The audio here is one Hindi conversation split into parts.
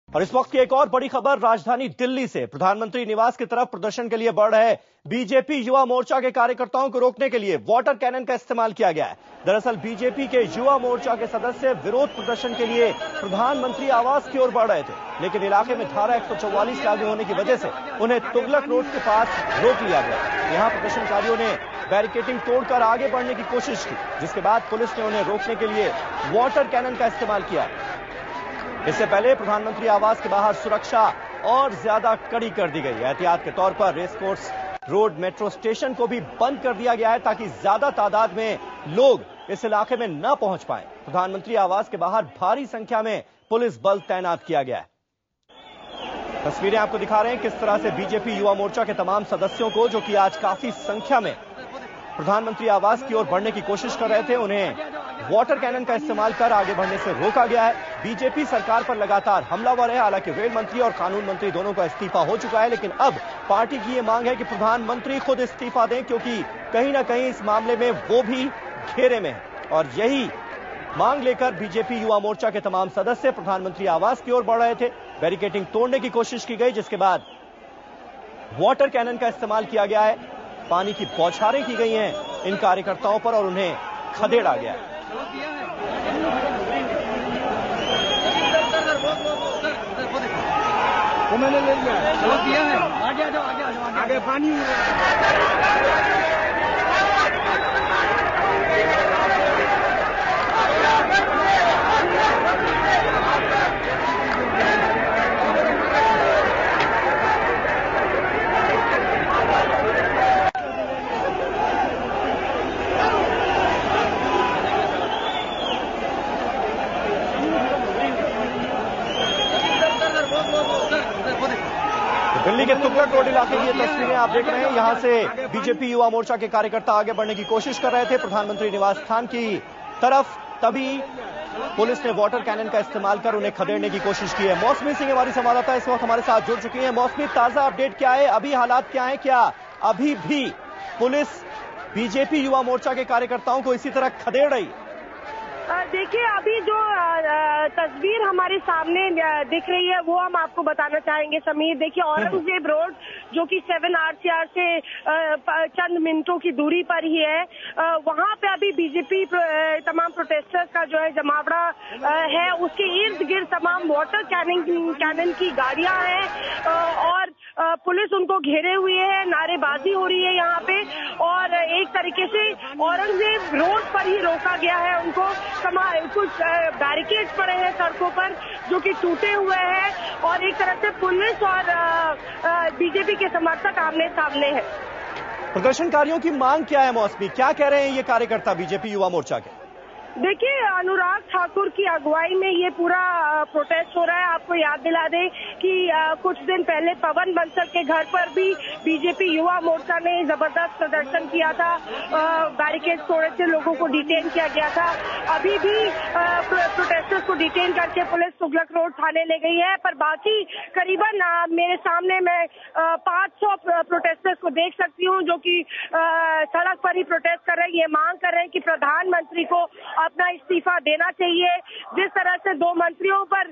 और इस वक्त की एक और बड़ी खबर राजधानी दिल्ली से। प्रधानमंत्री निवास की तरफ प्रदर्शन के लिए बढ़ रहे बीजेपी युवा मोर्चा के कार्यकर्ताओं को रोकने के लिए वाटर कैनन का इस्तेमाल किया गया है। दरअसल बीजेपी के युवा मोर्चा के सदस्य विरोध प्रदर्शन के लिए प्रधानमंत्री आवास की ओर बढ़ रहे थे, लेकिन इलाके में धारा 144 लागू होने की वजह से उन्हें तुगलक रोड के पास रोक लिया गया। यहां प्रदर्शनकारियों ने बैरिकेडिंग तोड़कर आगे बढ़ने की कोशिश की, जिसके बाद पुलिस ने उन्हें रोकने के लिए वाटर कैनन का इस्तेमाल किया। इससे पहले प्रधानमंत्री आवास के बाहर सुरक्षा और ज्यादा कड़ी कर दी गई है। एहतियात के तौर पर रेसकोर्स रोड मेट्रो स्टेशन को भी बंद कर दिया गया है ताकि ज्यादा तादाद में लोग इस इलाके में न पहुंच पाए। प्रधानमंत्री आवास के बाहर भारी संख्या में पुलिस बल तैनात किया गया है। तस्वीरें आपको दिखा रहे हैं किस तरह से बीजेपी युवा मोर्चा के तमाम सदस्यों को, जो कि आज काफी संख्या में प्रधानमंत्री आवास की ओर बढ़ने की कोशिश कर रहे थे, उन्हें वाटर कैनन का इस्तेमाल कर आगे बढ़ने से रोका गया है। बीजेपी सरकार पर लगातार हमलावर है। हालांकि रेल मंत्री और कानून मंत्री दोनों का इस्तीफा हो चुका है, लेकिन अब पार्टी की यह मांग है कि प्रधानमंत्री खुद इस्तीफा दें, क्योंकि कहीं ना कहीं इस मामले में वो भी घेरे में है। और यही मांग लेकर बीजेपी युवा मोर्चा के तमाम सदस्य प्रधानमंत्री आवास की ओर बढ़ रहे थे। बैरिकेडिंग तोड़ने की कोशिश की गई, जिसके बाद वाटर कैनन का इस्तेमाल किया गया है। पानी की बौछारें की गई हैं इन कार्यकर्ताओं पर और उन्हें खदेड़ा गया है। वो मैंने ले लिया है। आगे आ जाओ, आगे आ जाओ, आगे पानी। दिल्ली के तुगलक रोड इलाके की ये तस्वीरें आप देख रहे हैं। यहां से बीजेपी युवा मोर्चा के कार्यकर्ता आगे बढ़ने की कोशिश कर रहे थे प्रधानमंत्री निवास स्थान की तरफ, तभी पुलिस ने वाटर कैनन का इस्तेमाल कर उन्हें खदेड़ने की कोशिश की है। मौसमी सिंह हमारी संवाददाता इस वक्त हमारे साथ जुड़ चुकी है। मौसमी, ताजा अपडेट क्या है? अभी हालात क्या है? क्या अभी भी पुलिस बीजेपी युवा मोर्चा के कार्यकर्ताओं को इसी तरह खदेड़ रही? देखिए, अभी जो तस्वीर हमारे सामने दिख रही है वो हम आपको बताना चाहेंगे समीर। देखिए, औरंगजेब रोड जो कि 7 RCR से चंद मिनटों की दूरी पर ही है, वहां पे अभी बीजेपी तमाम प्रोटेस्टर्स का जो है जमावड़ा है। उसके इर्द गिर्द तमाम वाटर कैनन की गाड़ियां हैं और पुलिस उनको घेरे हुए है। नारेबाजी हो रही है यहाँ पे और एक तरीके से औरंगजेब रोड पर ही रोका गया है उनको। कुछ बैरिकेड्स पड़े हैं सड़कों पर जो कि टूटे हुए हैं और एक तरह से पुलिस और बीजेपी के समर्थक आमने सामने हैं। प्रदर्शनकारियों की मांग क्या है मौसमी? क्या कह रहे हैं ये कार्यकर्ता बीजेपी युवा मोर्चा के? देखिए, अनुराग ठाकुर की अगुवाई में ये पूरा प्रोटेस्ट हो रहा है। आपको याद दिला दें कि कुछ दिन पहले पवन बंसल के घर पर भी बीजेपी युवा मोर्चा ने जबरदस्त प्रदर्शन किया था। बैरिकेड तोड़े थे, लोगों को डिटेन किया गया था। अभी भी प्रोटेस्टर्स को डिटेन करके पुलिस तुगलक रोड थाने ले गई है, पर बाकी करीबन मेरे सामने मैं 500 प्रोटेस्टर्स को देख सकती हूँ जो कि सड़क पर ही प्रोटेस्ट कर रहे हैं। ये मांग कर रहे हैं कि प्रधानमंत्री को अपना इस्तीफा देना चाहिए। जिस तरह से 2 मंत्रियों पर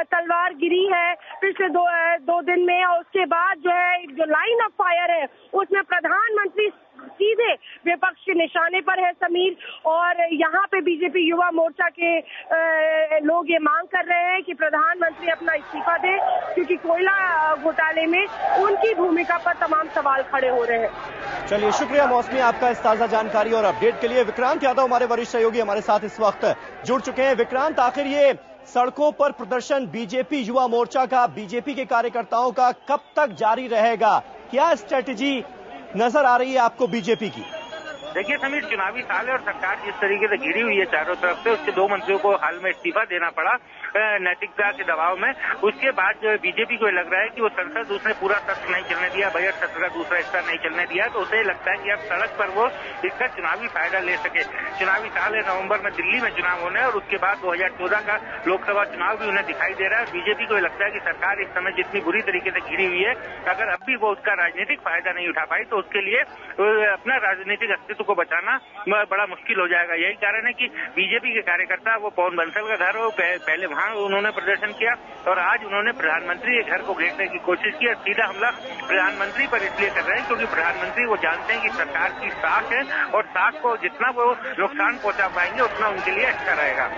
तलवार गिरी है पिछले दो दिन में, और उसके बाद जो है जो लाइन ऑफ फायर है उसमें प्रधानमंत्री सीधे विपक्ष के निशाने पर है समीर। और यहाँ पे बीजेपी युवा मोर्चा के लोग ये मांग कर रहे हैं कि प्रधानमंत्री अपना इस्तीफा दे, क्योंकि कोयला घोटाले में उनकी भूमिका पर तमाम सवाल खड़े हो रहे हैं। चलिए, शुक्रिया मौसमी आपका इस ताजा जानकारी और अपडेट के लिए। विक्रांत यादव हमारे वरिष्ठ सहयोगी हमारे साथ इस वक्त जुड़ चुके हैं। विक्रांत, आखिर ये सड़कों पर प्रदर्शन बीजेपी युवा मोर्चा का, बीजेपी के कार्यकर्ताओं का कब तक जारी रहेगा? क्या स्ट्रेटेजी नजर आ रही है आपको बीजेपी की? देखिए समीर, चुनावी साल है और सरकार जिस तरीके से घिरी हुई है चारों तरफ से, उसके 2 मंत्रियों को हाल में इस्तीफा देना पड़ा नैतिकता के दबाव में। उसके बाद जो है बीजेपी को लग रहा है कि वो संसद उसने पूरा सत्र नहीं चलने दिया, बजट सत्र का दूसरा हिस्सा नहीं चलने दिया, तो उसे लगता है कि अब सड़क पर वो इसका चुनावी फायदा ले सके। चुनावी साल है, नवंबर में दिल्ली में चुनाव होने और उसके बाद 2014 का लोकसभा चुनाव भी उन्हें दिखाई दे रहा है। बीजेपी को लगता है कि सरकार इस समय जितनी बुरी तरीके से घिरी हुई है, अगर अब भी वो उसका राजनीतिक फायदा नहीं उठा पाई तो उसके लिए अपना राजनीतिक अस्तित्व नेतृत्व को बचाना बड़ा मुश्किल हो जाएगा। यही कारण है कि बीजेपी के कार्यकर्ता, वो पवन बंसल का घर हो, पहले वहां उन्होंने प्रदर्शन किया और आज उन्होंने प्रधानमंत्री के घर को घेरने की कोशिश की और सीधा हमला प्रधानमंत्री पर इसलिए कर रहे हैं क्योंकि प्रधानमंत्री वो जानते हैं कि सरकार की साख है और साख को जितना वो नुकसान पहुंचा पाएंगे उतना उनके लिए अच्छा रहेगा।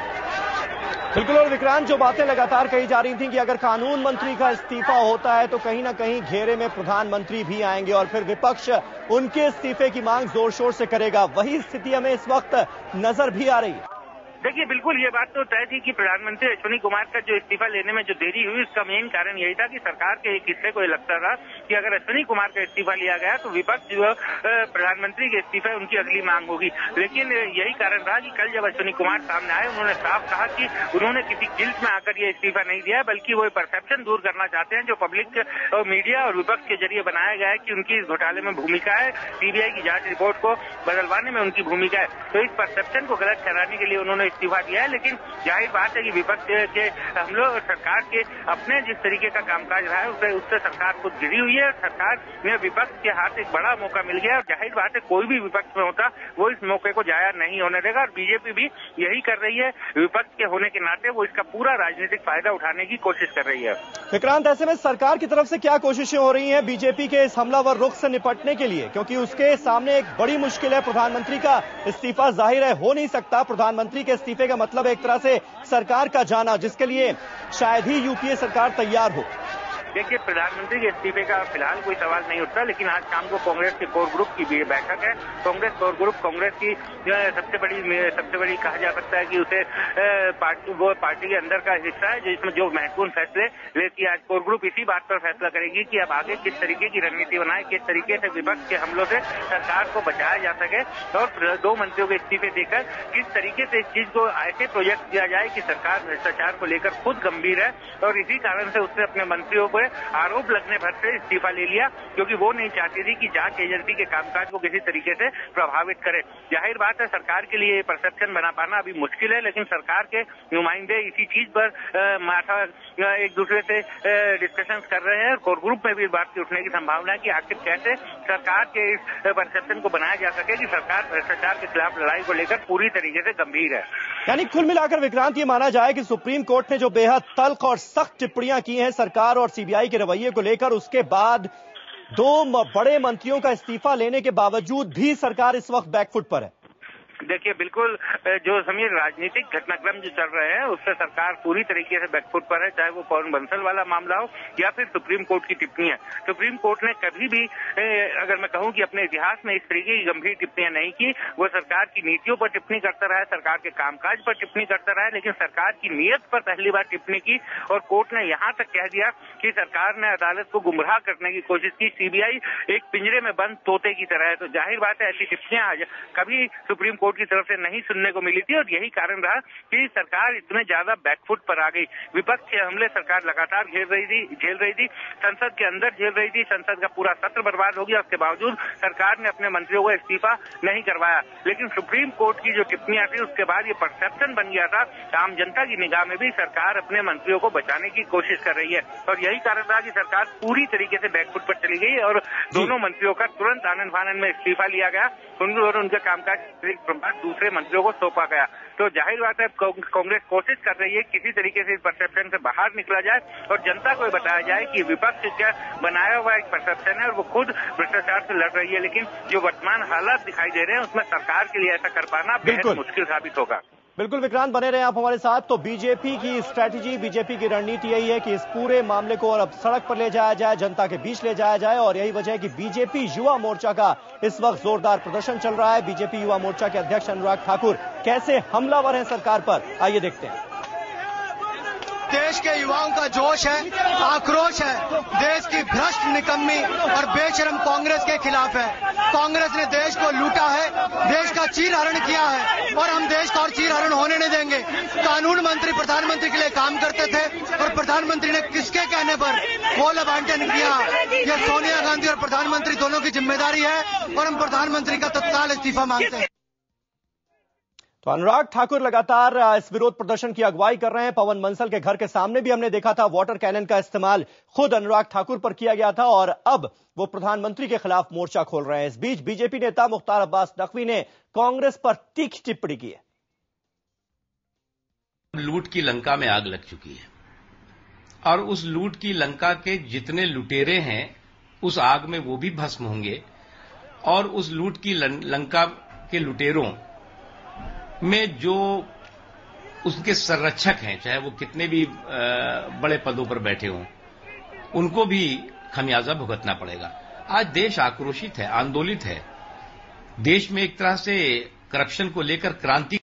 बिल्कुल। और विक्रांत, जो बातें लगातार कही जा रही थी कि अगर कानून मंत्री का इस्तीफा होता है तो कहीं ना कहीं घेरे में प्रधानमंत्री भी आएंगे और फिर विपक्ष उनके इस्तीफे की मांग जोर शोर से करेगा, वही स्थिति हमें इस वक्त नजर भी आ रही है। देखिए, बिल्कुल ये बात तो तय थी कि प्रधानमंत्री अश्विनी कुमार का जो इस्तीफा लेने में जो देरी हुई उसका मेन कारण यही था कि सरकार के एक हिस्से को ये लगता था कि अगर अश्विनी कुमार का इस्तीफा लिया गया तो विपक्ष जो प्रधानमंत्री के इस्तीफे उनकी अगली मांग होगी। लेकिन यही कारण रहा कि कल जब अश्विनी कुमार सामने आए उन्होंने साफ कहा कि उन्होंने किसी गिल्ट में आकर ये इस्तीफा नहीं दिया, बल्कि वो परसेप्शन दूर करना चाहते हैं जो पब्लिक और मीडिया और विपक्ष के जरिए बनाया गया है कि उनकी इस घोटाले में भूमिका है, सीबीआई की जांच रिपोर्ट को बदलवाने में उनकी भूमिका है। तो इस परसेप्शन को गलत ठहराने के लिए उन्होंने इस्तीफा दिया है। लेकिन जाहिर बात है कि विपक्ष के हमलों और सरकार के अपने जिस तरीके का कामकाज रहा है उससे सरकार खुद घिरी हुई है। सरकार में विपक्ष के हाथ एक बड़ा मौका मिल गया और जाहिर बात है कोई भी विपक्ष में होता वो इस मौके को जाया नहीं होने देगा और बीजेपी भी यही कर रही है। विपक्ष के होने के नाते वो इसका पूरा राजनीतिक फायदा उठाने की कोशिश कर रही है। विक्रांत, ऐसे में सरकार की तरफ से क्या कोशिशें हो रही हैं बीजेपी के इस हमलावर रुख से निपटने के लिए, क्योंकि उसके सामने एक बड़ी मुश्किल है। प्रधानमंत्री का इस्तीफा जाहिर है हो नहीं सकता, प्रधानमंत्री के इस्तीफे का मतलब एक तरह से सरकार का जाना, जिसके लिए शायद ही यूपीए सरकार तैयार हो। देखिए, प्रधानमंत्री के इस्तीफे का फिलहाल कोई सवाल नहीं उठता, लेकिन आज शाम को कांग्रेस के कोर ग्रुप की भी बैठक है। कांग्रेस कोर ग्रुप कांग्रेस की सबसे बड़ी कहा जा सकता है कि उसे पार्टी के अंदर का हिस्सा है जिसमें जो महत्वपूर्ण फैसले लेती है। आज कोर ग्रुप इसी बात पर फैसला करेगी कि अब आगे किस तरीके की रणनीति बनाए, किस तरीके से विपक्ष के हमलों से सरकार को बचाया जा सके और 2 मंत्रियों के इस्तीफे देकर किस तरीके से इस चीज को ऐसे प्रोजेक्ट किया जाए कि सरकार भ्रष्टाचार को लेकर खुद गंभीर है और इसी कारण से उसने अपने मंत्रियों को आरोप लगने भर से इस्तीफा ले लिया क्योंकि वो नहीं चाहती थी कि जांच एजेंसी के कामकाज को किसी तरीके से प्रभावित करे। जाहिर बात है सरकार के लिए परसेप्शन बना पाना अभी मुश्किल है, लेकिन सरकार के नुमाइंदे इसी चीज पर माथा एक दूसरे से डिस्कशन कर रहे हैं और कोर ग्रुप में भी इस बात की उठने की संभावना है कि आखिर कैसे सरकार के इस परसेप्शन को बनाया जा सके कि सरकार भ्रष्टाचार के खिलाफ लड़ाई को लेकर पूरी तरीके से गंभीर है। यानी कुल मिलाकर विक्रांत, ये माना जाए कि सुप्रीम कोर्ट ने जो बेहद तल्ख और सख्त टिप्पणियां की हैं सरकार और सीबीआई के रवैये को लेकर, उसके बाद 2 बड़े मंत्रियों का इस्तीफा लेने के बावजूद भी सरकार इस वक्त बैकफुट पर है। देखिए, बिल्कुल जो समीर राजनीतिक घटनाक्रम जो चल रहे हैं उससे सरकार पूरी तरीके से बैकफुट पर है, चाहे वो पवन बंसल वाला मामला हो या फिर सुप्रीम कोर्ट की टिप्पणियां। सुप्रीम कोर्ट ने कभी भी अगर मैं कहूं कि अपने इतिहास में इस तरीके की गंभीर टिप्पणियां नहीं की। वो सरकार की नीतियों पर टिप्पणी करता रहा है, सरकार के कामकाज पर टिप्पणी करता रहा है, लेकिन सरकार की नीयत पर पहली बार टिप्पणी की और कोर्ट ने यहां तक कह दिया कि सरकार ने अदालत को गुमराह करने की कोशिश की। सीबीआई एक पिंजरे में बंद तोते की तरह है। तो जाहिर बात है ऐसी टिप्पणियां कभी सुप्रीम कोर्ट की तरफ से नहीं सुनने को मिली थी और यही कारण रहा कि सरकार इतने ज्यादा बैकफुट पर आ गई। विपक्ष के हमले सरकार लगातार झेल रही थी, संसद के अंदर झेल रही थी, संसद का पूरा सत्र बर्बाद हो गया। उसके बावजूद सरकार ने अपने मंत्रियों को इस्तीफा नहीं करवाया, लेकिन सुप्रीम कोर्ट की जो टिप्पणियां थी उसके बाद ये परसेप्शन बन गया था आम जनता की निगाह में भी सरकार अपने मंत्रियों को बचाने की कोशिश कर रही है और यही कारण रहा कि सरकार पूरी तरीके से बैकफुट पर चली गई और दोनों मंत्रियों का तुरंत आनन फानन में इस्तीफा लिया गया और उनके कामकाज दूसरे मंत्रियों को सौंपा गया। तो जाहिर बात है कांग्रेस कोशिश कर रही है किसी तरीके से इस परसेप्शन से बाहर निकला जाए और जनता को बताया जाए कि विपक्ष क्या बनाया हुआ एक परसेप्शन है और वो खुद भ्रष्टाचार से लड़ रही है, लेकिन जो वर्तमान हालात दिखाई दे रहे हैं उसमें सरकार के लिए ऐसा कर पाना बेहद मुश्किल साबित होगा। बिल्कुल विक्रांत, बने रहे आप हमारे साथ। तो बीजेपी की स्ट्रैटेजी, बीजेपी की रणनीति यही है कि इस पूरे मामले को और अब सड़क पर ले जाया जाए, जनता के बीच ले जाया जाए और यही वजह है कि बीजेपी युवा मोर्चा का इस वक्त जोरदार प्रदर्शन चल रहा है। बीजेपी युवा मोर्चा के अध्यक्ष अनुराग ठाकुर कैसे हमलावर हैं सरकार पर, आइए देखते हैं। देश के युवाओं का जोश है, आक्रोश है, देश की भ्रष्ट, निकम्मी और बेशरम कांग्रेस के खिलाफ है। कांग्रेस ने देश को लूटा है, देश का चीरहरण किया है और हम देश का और चीरहरण होने नहीं देंगे। कानून मंत्री प्रधानमंत्री के लिए काम करते थे और प्रधानमंत्री ने किसके कहने पर गोल आवंटन किया, ये सोनिया गांधी और प्रधानमंत्री दोनों की जिम्मेदारी है और हम प्रधानमंत्री का तत्काल इस्तीफा मांगते हैं। तो अनुराग ठाकुर लगातार इस विरोध प्रदर्शन की अगुवाई कर रहे हैं। पवन बंसल के घर के सामने भी हमने देखा था वाटर कैनन का इस्तेमाल खुद अनुराग ठाकुर पर किया गया था और अब वो प्रधानमंत्री के खिलाफ मोर्चा खोल रहे हैं। इस बीच बीजेपी नेता मुख्तार अब्बास नकवी ने कांग्रेस पर तीखी टिप्पणी की है। लूट की लंका में आग लग चुकी है और उस लूट की लंका के जितने लुटेरे हैं उस आग में वो भी भस्म होंगे और उस लूट की लंका के लुटेरों में जो उसके संरक्षक हैं, चाहे वो कितने भी बड़े पदों पर बैठे हों, उनको भी खमियाजा भुगतना पड़ेगा। आज देश आक्रोशित है, आंदोलित है। देश में एक तरह से करप्शन को लेकर क्रांति